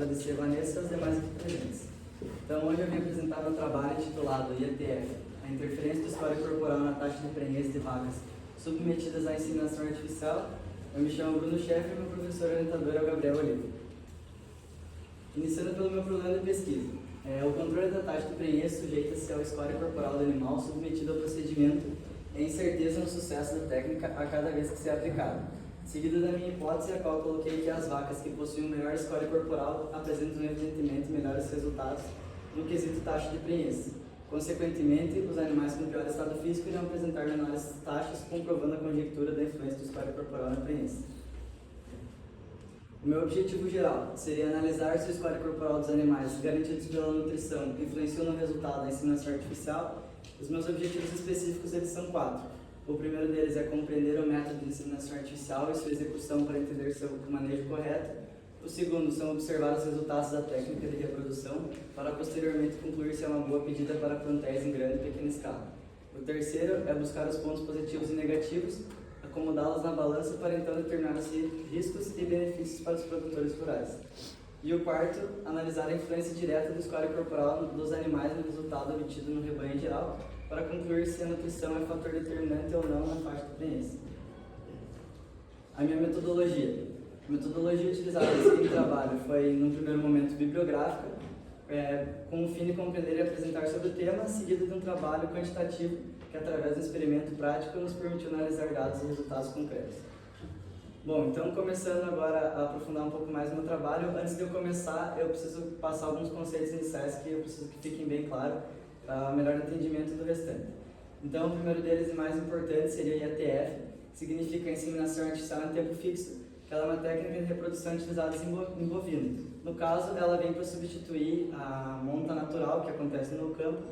Agradecer a Vanessa e os demais aqui presentes. Então, hoje eu vim apresentar meu trabalho intitulado IETF, a interferência do score corporal na taxa de prenhez de vagas submetidas à inseminação artificial. Eu me chamo Bruno Schaeffer e meu professor orientador é o Gabriel Oliva. Iniciando pelo meu problema de pesquisa. O controle da taxa de prenhez sujeita-se ao score corporal do animal submetido ao procedimento e a incerteza no sucesso da técnica a cada vez que se é aplicado. Seguido da minha hipótese, a qual coloquei que as vacas que possuem um melhor score corporal apresentam evidentemente melhores resultados no quesito taxa de prenhez. Consequentemente, os animais com pior estado físico irão apresentar menores taxas, comprovando a conjectura da influência do score corporal na prenhez. O meu objetivo geral seria analisar se o score corporal dos animais garantidos pela nutrição influenciam no resultado da inseminação artificial. Os meus objetivos específicos eles são 4. O primeiro deles é compreender o método de inseminação artificial e sua execução para entender seu manejo correto. O segundo são observar os resultados da técnica de reprodução para posteriormente concluir se é uma boa pedida para plantéis em grande e pequena escala. O terceiro é buscar os pontos positivos e negativos, acomodá-los na balança para então determinar os riscos e benefícios para os produtores rurais. E o quarto, analisar a influência direta do score corporal dos animais no resultado obtido no rebanho geral, para concluir se a nutrição é fator determinante ou não na faixa de prenhez. A minha metodologia. A metodologia utilizada nesse trabalho foi, num primeiro momento, bibliográfica, com o fim de compreender e apresentar sobre o tema, seguido de um trabalho quantitativo que, através do experimento prático, nos permitiu analisar dados e resultados concretos. Bom, então, começando agora a aprofundar um pouco mais no meu trabalho, antes de eu começar, eu preciso passar alguns conceitos iniciais que eu preciso que fiquem bem claros, para melhor entendimento do restante. Então, o primeiro deles e mais importante seria o IETF, que significa inseminação artificial em tempo fixo, que ela é uma técnica de reprodução utilizada em bovino. No caso, ela vem para substituir a monta natural que acontece no campo,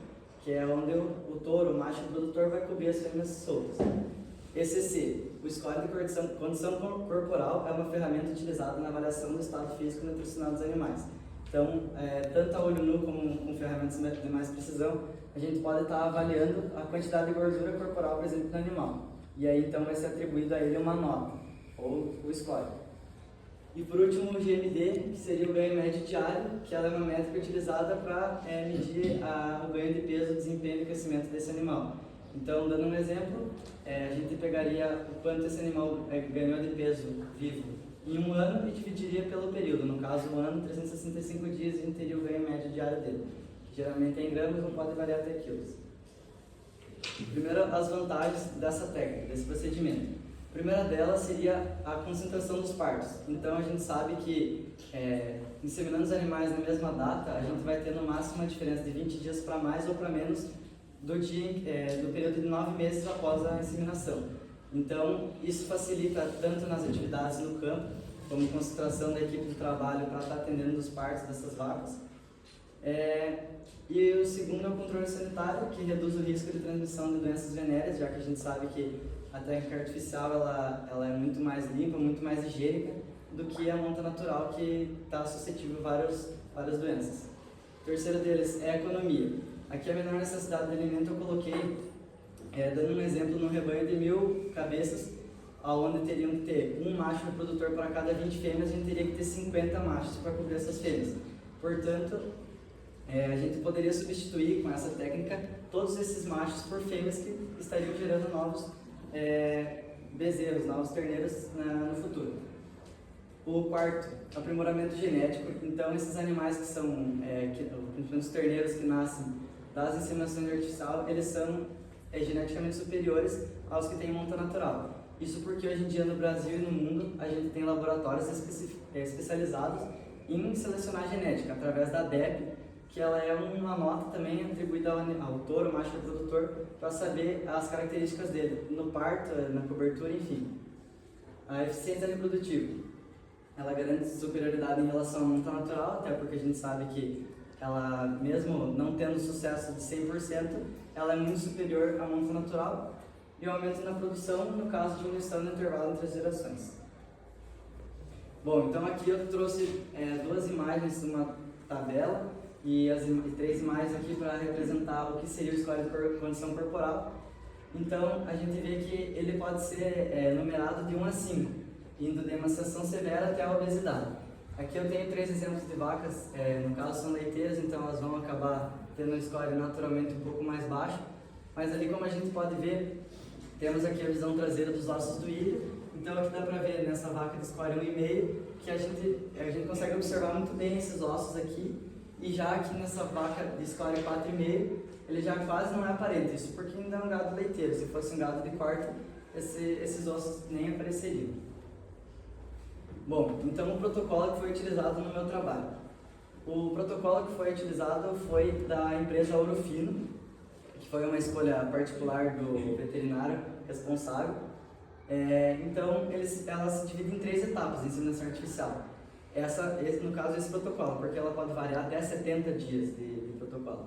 que é onde o touro, o macho produtor, vai cobrir as fêmeas soltas. ECC, o score de condição corporal, é uma ferramenta utilizada na avaliação do estado físico e nutricional dos animais. Então, tanto a olho nu como com ferramentas de mais precisão, a gente pode estar avaliando a quantidade de gordura corporal presente no animal. E aí, então, vai ser atribuído a ele uma nota, ou o score. E por último, o GMD, que seria o ganho médio diário, que ela é uma métrica utilizada para medir o ganho de peso, desempenho e crescimento desse animal. Então, dando um exemplo, a gente pegaria o quanto esse animal ganhou de peso vivo em um ano e dividiria pelo período. No caso, um ano, 365 dias, a gente teria o ganho médio diário dele. Geralmente é em gramas, não pode variar até quilos. Primeiro, as vantagens dessa técnica, desse procedimento. A primeira delas seria a concentração dos partos. Então, a gente sabe que inseminando os animais na mesma data, a gente vai ter no máximo uma diferença de 20 dias para mais ou para menos do período de 9 meses após a inseminação. Então, isso facilita tanto nas atividades no campo, como concentração da equipe de trabalho para estar atendendo os partos dessas vacas. E o segundo é o controle sanitário, que reduz o risco de transmissão de doenças venéreas, já que a gente sabe que a técnica artificial ela é muito mais limpa, muito mais higiênica do que a monta natural, que está suscetível a várias doenças. O terceiro deles é a economia. Aqui a menor necessidade de alimento eu coloquei dando um exemplo no rebanho de 1000 cabeças, onde teriam que ter um macho reprodutor para cada 20 fêmeas, a gente teria que ter 50 machos para cobrir essas fêmeas. Portanto, a gente poderia substituir com essa técnica todos esses machos por fêmeas que estariam gerando novos bezerros, novos terneiros no futuro. O quarto, aprimoramento genético. Então, esses animais que são, principalmente os terneiros que nascem das inseminações artificiais, eles são geneticamente superiores aos que têm monta natural. Isso porque hoje em dia no Brasil e no mundo a gente tem laboratórios especializados em selecionar genética, através da DEP, que ela é uma nota também atribuída ao touro, macho reprodutor, para saber as características dele, no parto, na cobertura, enfim. A eficiência reprodutiva, ela garante superioridade em relação à monta natural, até porque a gente sabe que ela, mesmo não tendo sucesso de 100%, ela é muito superior à monta natural, e o aumento na produção, no caso de diminuição no intervalo entre as gerações. Bom, então aqui eu trouxe duas imagens de uma tabela e 3 imagens aqui para representar o que seria o score de condição corporal. Então a gente vê que ele pode ser numerado de 1 a 5, indo de emaciação severa até a obesidade. Aqui eu tenho 3 exemplos de vacas, no caso são leiteiras, então elas vão acabar tendo um score naturalmente um pouco mais baixo, mas ali como a gente pode ver, temos aqui a visão traseira dos ossos do ilho, então aqui dá para ver nessa vaca de score 1,5 que a gente consegue observar muito bem esses ossos aqui, e já aqui nessa vaca de score 4,5 ele já quase não é aparente, isso porque ainda é um gado leiteiro, se fosse um gado de corte, esses ossos nem apareceriam. Bom, então o protocolo que foi utilizado no meu trabalho. O protocolo que foi utilizado foi da empresa Ourofino, que foi uma escolha particular do veterinário responsável. Então, ela se divide em 3 etapas de inseminação artificial. No caso, esse protocolo, porque ela pode variar até 70 dias de protocolo.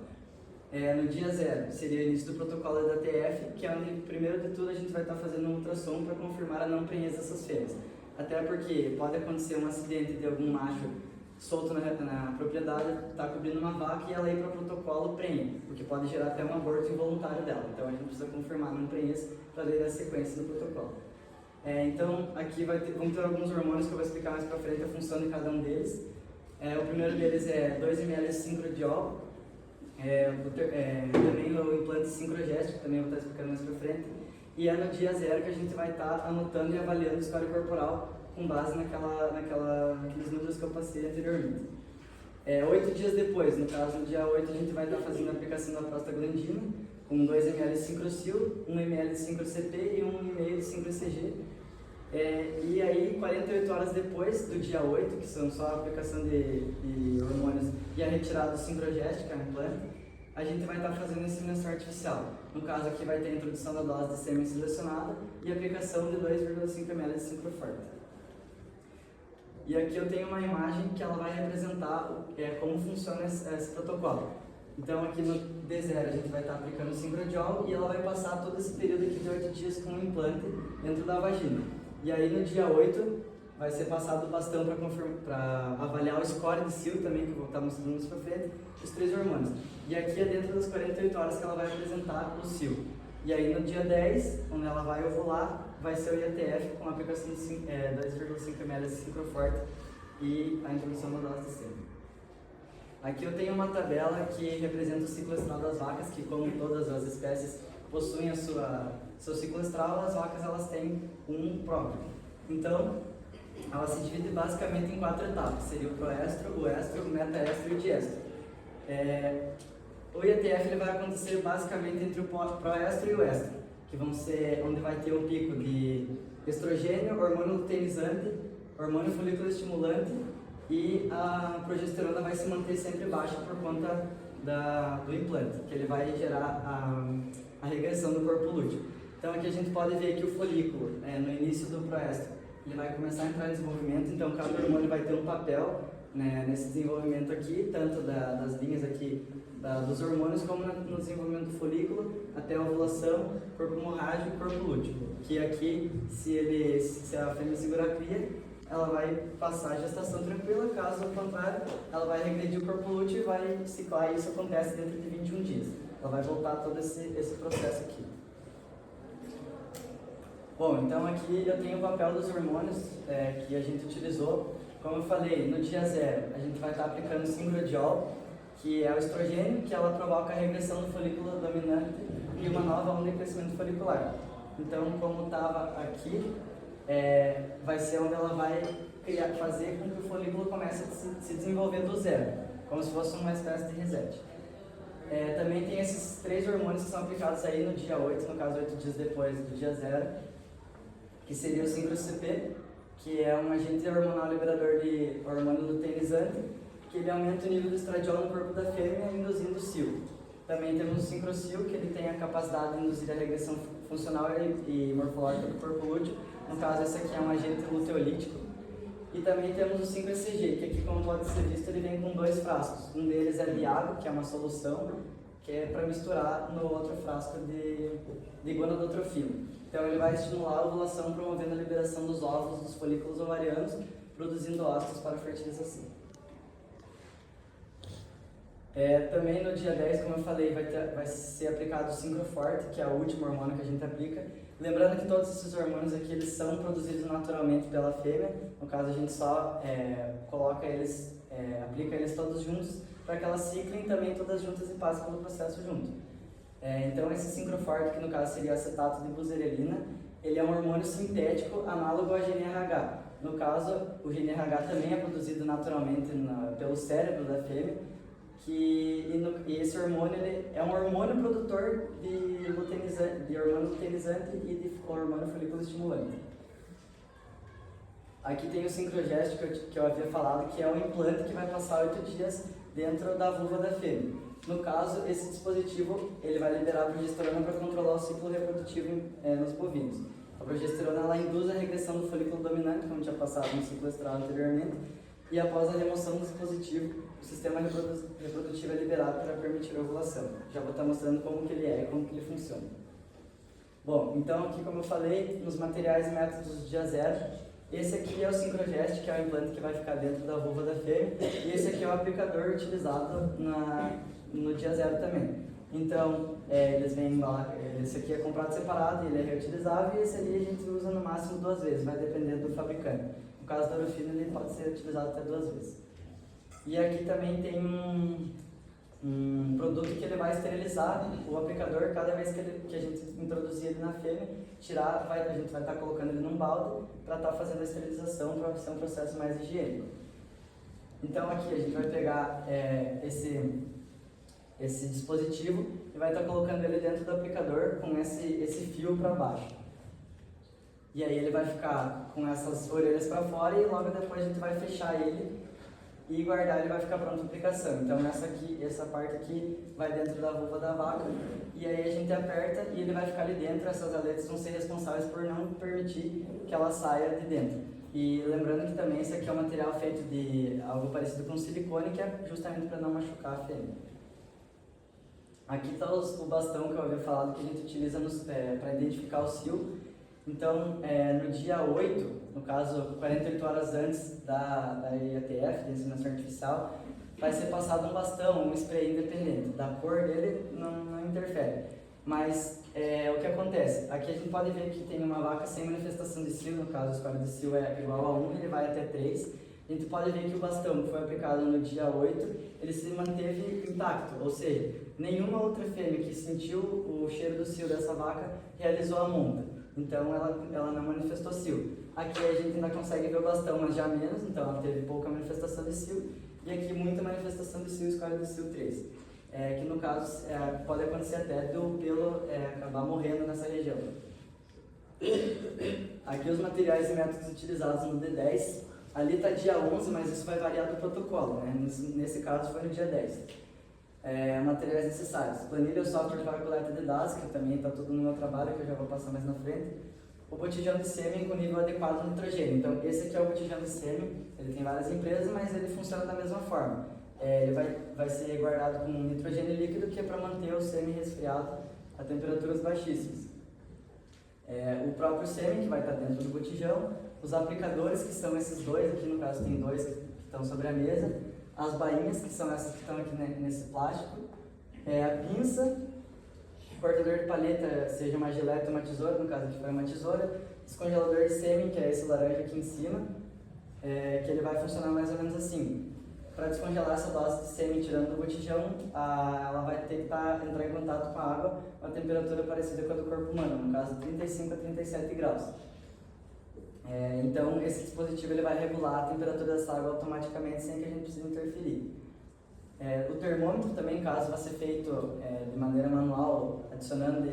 No dia 0 seria o início do protocolo da TF, que é onde, primeiro de tudo, a gente vai estar fazendo um ultrassom para confirmar a não prenhez dessas fêmeas. Até porque pode acontecer um acidente de algum macho solto na propriedade, está cobrindo uma vaca e ela ir para o protocolo prenhe, o que pode gerar até um aborto involuntário dela. Então a gente precisa confirmar não prenhez para ler a sequência do protocolo. Então aqui vamos ter alguns hormônios que eu vou explicar mais para frente a função de cada um deles. O primeiro deles é 2 ml de sincrodiol, também o implante sincrogéstico, que também eu vou estar explicando mais para frente. E é no dia 0 que a gente vai estar anotando e avaliando o score corporal com base naqueles números que eu passei anteriormente. 8 dias depois, no caso, no dia 8, a gente vai estar fazendo a aplicação da prostaglandina com 2 ml de sincrocil, 1 ml de sincrocP e 1,5 de sincrocG. E aí, 48 horas depois do dia 8, que são só a aplicação de hormônios e a retirada do sincrogéstico, que é o implante, a gente vai estar fazendo inseminação artificial. No caso aqui vai ter a introdução da dose de sêmen selecionada e a aplicação de 2,5 ml de sincroforte. E aqui eu tenho uma imagem que ela vai representar como funciona esse protocolo. Então aqui no D0 a gente vai estar aplicando o sincrodiol e ela vai passar todo esse período aqui de 8 dias com o implante dentro da vagina. E aí no dia 8 vai ser passado o bastão para avaliar o score de cio também, que eu vou estar mostrando mais para frente, os 3 hormônios. E aqui é dentro das 48 horas que ela vai apresentar o cio. E aí no dia 10, quando ela vai ovular, vai ser o IATF com a aplicação de 2,5 ml de sincroforte e a introdução da dose de sêmen. Aqui eu tenho uma tabela que representa o ciclo estral das vacas, que como todas as espécies possuem seu ciclo estral, as vacas elas têm um próprio. Então, ela se divide basicamente em 4 etapas, seria o proestro, o estro, o metaestro e o diestro. O IATF ele vai acontecer basicamente entre o proestro e o estro, que vão ser onde vai ter o pico de estrogênio, hormônio luteinizante, hormônio folículo estimulante e a progesterona vai se manter sempre baixa por conta do implante, que ele vai gerar a regressão do corpo lúteo. Então aqui a gente pode ver que o folículo, no início do proestro, ele vai começar a entrar em desenvolvimento, então cada hormônio vai ter um papel nesse desenvolvimento aqui, tanto das linhas aqui dos hormônios, como no desenvolvimento do folículo, até a ovulação, corpo hemorrágico e corpo lúteo. Que aqui, se a fêmea segurar a cria, ela vai passar a gestação tranquila, caso ao contrário, ela vai regredir o corpo lúteo e vai ciclar, e isso acontece dentro de 21 dias. Ela vai voltar todo esse processo aqui. Bom, então aqui eu tenho o papel dos hormônios que a gente utilizou. Como eu falei, no dia 0 a gente vai estar aplicando sincrodiol, que é o estrogênio, que ela provoca a regressão do folículo dominante e uma nova onda de crescimento folicular. Então, como estava aqui, vai ser onde ela vai fazer com que o folículo comece a se desenvolver do 0, como se fosse uma espécie de reset. Também tem esses 3 hormônios que são aplicados aí no dia 8, no caso 8 dias depois do dia 0, que seria o sincrocP, que é um agente hormonal liberador de hormônio luteinizante, que ele aumenta o nível do estradiol no corpo da fêmea, induzindo o cio. Também temos o sincrocil, que ele tem a capacidade de induzir a regressão funcional e morfológica do corpo lúteo. No caso, esse aqui é um agente luteolítico. E também temos o sincro-ECG, que aqui, como pode ser visto, ele vem com 2 frascos. Um deles é de água, que é uma solução, que é para misturar no outro frasco de gonadotrofina. Então ele vai estimular a ovulação, promovendo a liberação dos óvulos dos folículos ovarianos, produzindo óvulos para a fertilização. Também no dia 10, como eu falei, vai ser aplicado o Sincroforte, que é o último hormônio que a gente aplica. Lembrando que todos esses hormônios aqui, eles são produzidos naturalmente pela fêmea. No caso, a gente só coloca eles, aplica eles todos juntos, para que elas ciclem também todas juntas e passem pelo processo junto. Então, esse Sincroforte, que no caso seria acetato de buzerelina, ele é um hormônio sintético análogo ao GNRH. No caso, o GNRH também é produzido naturalmente pelo cérebro da fêmea, e esse hormônio ele é um hormônio produtor de hormônio luteinizante e de hormônio folículo estimulante. Aqui tem o Sincrogest que eu havia falado, que é um implante que vai passar 8 dias dentro da vulva da fêmea. No caso, esse dispositivo ele vai liberar a progesterona para controlar o ciclo reprodutivo nos bovinos. A progesterona ela induz a regressão do folículo dominante, como tinha passado no ciclo estral anteriormente, e após a remoção do dispositivo, o sistema reprodutivo é liberado para permitir a ovulação. Já vou estar mostrando como que ele é e como que ele funciona. Bom, então aqui como eu falei, nos materiais e métodos do dia 0, esse aqui é o Sincrogest, que é o implante que vai ficar dentro da vulva da fêmea, e esse aqui é o aplicador utilizado no dia 0 também. Então, eles vêm embalar, esse aqui é comprado separado, ele é reutilizável, e esse ali a gente usa no máximo 2 vezes, vai depender do fabricante. No caso da Orofino, ele pode ser utilizado até 2 vezes. E aqui também tem um produto que ele vai esterilizar o aplicador cada vez que a gente introduzir ele na fêmea, a gente vai estar colocando ele num balde para estar fazendo a esterilização para ser um processo mais higiênico. Então aqui a gente vai pegar esse dispositivo e vai estar colocando ele dentro do aplicador com esse fio para baixo. E aí ele vai ficar com essas orelhas para fora e logo depois a gente vai fechar ele e guardar, ele vai ficar pronto para aplicação. Então essa parte aqui vai dentro da vulva da vaca e aí a gente aperta e ele vai ficar ali dentro. Essas aletas vão ser responsáveis por não permitir que ela saia de dentro. E lembrando que também esse aqui é um material feito de algo parecido com silicone, que é justamente para não machucar a fêmea. Aqui está o bastão que eu havia falado que a gente utiliza para identificar o cio. Então, no dia 8, no caso 48 horas antes da IATF, da inseminação artificial, vai ser passado um bastão, um spray independente. Da cor dele não interfere. Mas o que acontece? Aqui a gente pode ver que tem uma vaca sem manifestação de cio, no caso o score de cio é igual a 1, ele vai até 3. A gente pode ver que o bastão que foi aplicado no dia 8, ele se manteve intacto, ou seja, nenhuma outra fêmea que sentiu o cheiro do cio dessa vaca realizou a monta. Então ela não manifestou cio. Aqui a gente ainda consegue ver o bastão, mas já menos, então ela teve pouca manifestação de cio. E aqui muita manifestação de cio, score de cio 3. Que no caso pode acontecer até do pelo acabar morrendo nessa região. Aqui os materiais e métodos utilizados no D10. Ali está dia 11, mas isso vai variar do protocolo, né? Nesse caso foi no dia 10. Materiais necessários. Planilha, o software para coleta de dados, que também está tudo no meu trabalho, que eu já vou passar mais na frente. O botijão de sêmen com nível adequado de nitrogênio. Então, esse aqui é o botijão de sêmen, ele tem várias empresas, mas ele funciona da mesma forma. Ele vai ser guardado com nitrogênio líquido, que é para manter o sêmen resfriado a temperaturas baixíssimas. O próprio sêmen, que vai estar dentro do botijão. Os aplicadores, que são esses dois, aqui no caso tem 2 que estão sobre a mesa. As bainhas, que são essas que estão aqui nesse plástico. A pinça, o cortador de palheta, seja uma gilete ou uma tesoura, no caso aqui foi uma tesoura. Descongelador de sêmen, que é esse laranja aqui em cima, que ele vai funcionar mais ou menos assim. Para descongelar essa dose de sêmen tirando do botijão, ela vai ter que entrar em contato com a água a uma temperatura parecida com a do corpo humano, no caso 35 a 37 graus. Então esse dispositivo ele vai regular a temperatura dessa água automaticamente sem que a gente precise interferir. O termômetro também, caso vá ser feito de maneira manual, adicionando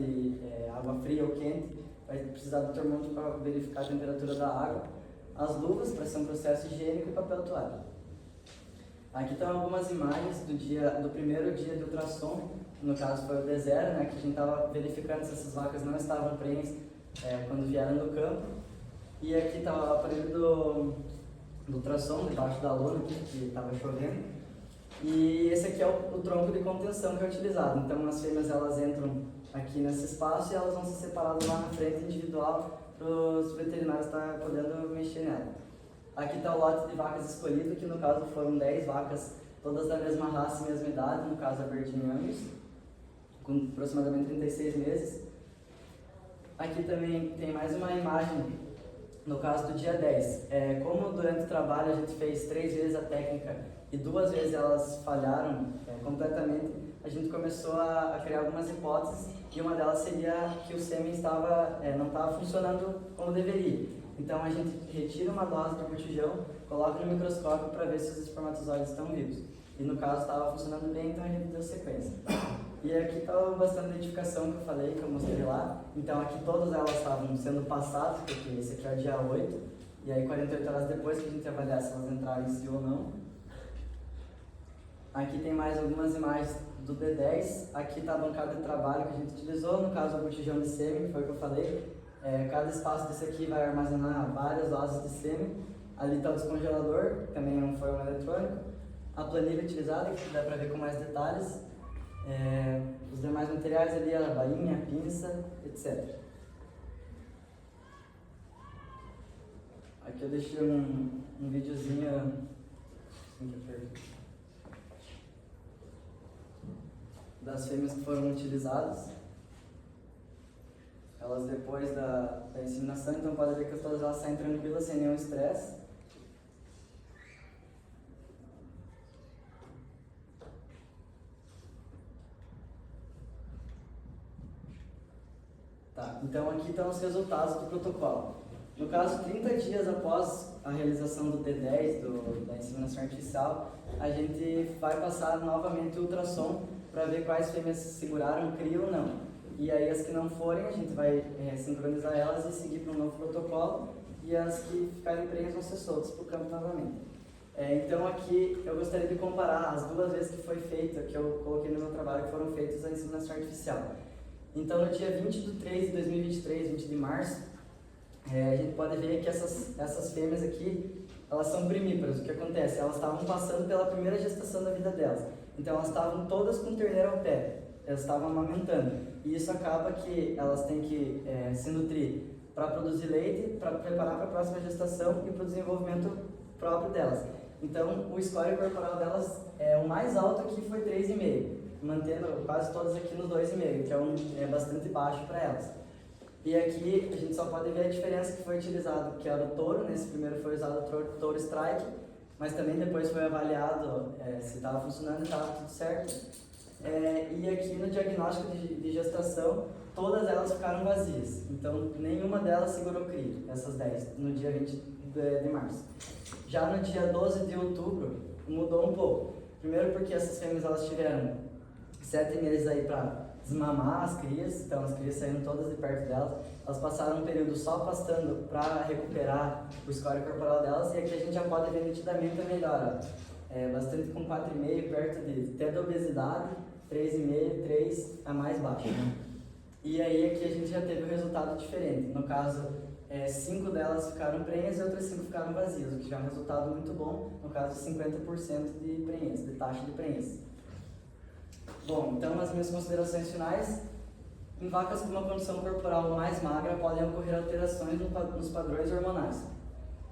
água fria ou quente, vai precisar do termômetro para verificar a temperatura da água. As luvas, para ser um processo higiênico, e papel toalha. Aqui estão algumas imagens do primeiro dia de ultrassom, no caso foi o D0, né, que a gente estava verificando se essas vacas não estavam prenhes quando vieram do campo. E aqui está o aparelho do ultrassom, debaixo da lona, que estava chovendo. E esse aqui é o tronco de contenção que é utilizado. Então as fêmeas elas entram aqui nesse espaço e elas vão ser separadas lá na frente individual para os veterinários estarem podendo mexer nela. Aqui está o lote de vacas escolhido, que no caso foram 10 vacas todas da mesma raça e mesma idade, no caso a Verdinha Angus, com aproximadamente 36 meses. Aqui também tem mais uma imagem, no caso do dia 10. Como durante o trabalho a gente fez 3 vezes a técnica e 2 vezes elas falharam completamente, a gente começou a criar algumas hipóteses, e uma delas seria que o sêmen não estava funcionando como deveria. Então a gente retira uma dose do botijão, coloca no microscópio para ver se os espermatozoides estão vivos. E no caso estava funcionando bem, então a gente deu sequência. E aqui está o bastão de identificação que eu falei, que eu mostrei lá. Então aqui todas elas estavam sendo passadas, porque esse aqui é o dia 8, e aí 48 horas depois que a gente avaliar se elas entraram em si ou não. Aqui tem mais algumas imagens do D10, aqui está a bancada de trabalho que a gente utilizou, no caso o botijão de sêmen, foi o que eu falei. Cada espaço desse aqui vai armazenar várias doses de sêmen. Ali está o descongelador, também é um forno eletrônico. A planilha utilizada, que dá para ver com mais detalhes. Os demais materiais ali, a bainha, a pinça, etc. Aqui eu deixei um videozinho das fêmeas que foram utilizadas. Elas depois da inseminação, então pode ver que todas elas saem tranquilas, sem nenhum estresse. Tá, então aqui estão os resultados do protocolo. No caso, 30 dias após a realização do D10, da inseminação artificial, a gente vai passar novamente o ultrassom para ver quais fêmeas seguraram cria ou não. E aí as que não forem, a gente vai sincronizar elas e seguir para um novo protocolo, e as que ficarem prenhas vão ser soltas para o campo novamente. Então aqui eu gostaria de comparar as 2 vezes que foi feita, que eu coloquei no meu trabalho, que foram feitas a inseminação artificial. Então no dia 20 de 3 de 2023, 20 de março, a gente pode ver que essas fêmeas aqui, elas são primíparas. O que acontece? Elas estavam passando pela primeira gestação da vida delas. Então elas estavam todas com terneiro ao pé, elas estavam amamentando. E isso acaba que elas têm que se nutrir para produzir leite, para preparar para a próxima gestação e para o desenvolvimento próprio delas. Então o score corporal delas, o mais alto aqui foi 3,5, mantendo quase todas aqui no 2,5, que é bastante baixo para elas. E aqui a gente só pode ver a diferença que foi utilizado, que era o touro. Nesse primeiro foi usado o touro strike, mas também depois foi avaliado se estava funcionando e estava tudo certo. E aqui no diagnóstico de gestação, todas elas ficaram vazias. Então nenhuma delas segurou cria, essas 10, no dia 20 de março. Já no dia 12 de outubro, mudou um pouco. Primeiro porque essas fêmeas elas tiveram 7 meses aí para desmamar as crias, então as crias saíram todas de perto delas. Elas passaram um período só pastando para recuperar o score corporal delas, e aqui a gente já pode ver nitidamente a melhora. Bastante com 4,5, perto de até da obesidade, 3,5, 3 a mais baixo. E aí aqui a gente já teve um resultado diferente. No caso, 5 delas ficaram prenhas e outras 5 ficaram vazias, o que já é um resultado muito bom, no caso 50% de prenhez, de taxa de prenhez. Bom, então as minhas considerações finais: em vacas com uma condição corporal mais magra podem ocorrer alterações nos padrões hormonais,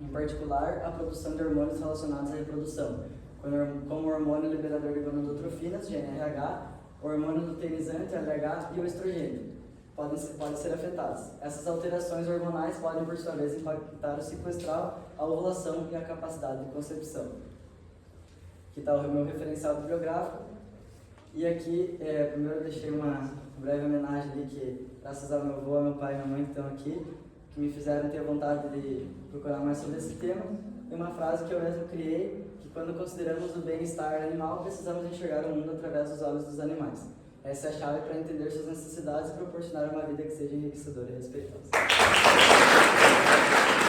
em particular a produção de hormônios relacionados à reprodução, como o hormônio liberador de gonadotrofinas, GnRH, o hormônio luteinizante, LH, e o estrogênio podem ser afetados. Essas alterações hormonais podem, por sua vez, impactar o ciclo estral, a ovulação e a capacidade de concepção. Aqui está o meu referencial bibliográfico. E aqui, primeiro eu deixei uma breve homenagem ali, que graças ao meu avô, ao meu pai e minha mãe que estão aqui, que me fizeram ter vontade de procurar mais sobre esse tema. E uma frase que eu mesmo criei, que quando consideramos o bem-estar animal, precisamos enxergar o mundo através dos olhos dos animais. Essa é a chave para entender suas necessidades e proporcionar uma vida que seja enriquecedora e respeitosa.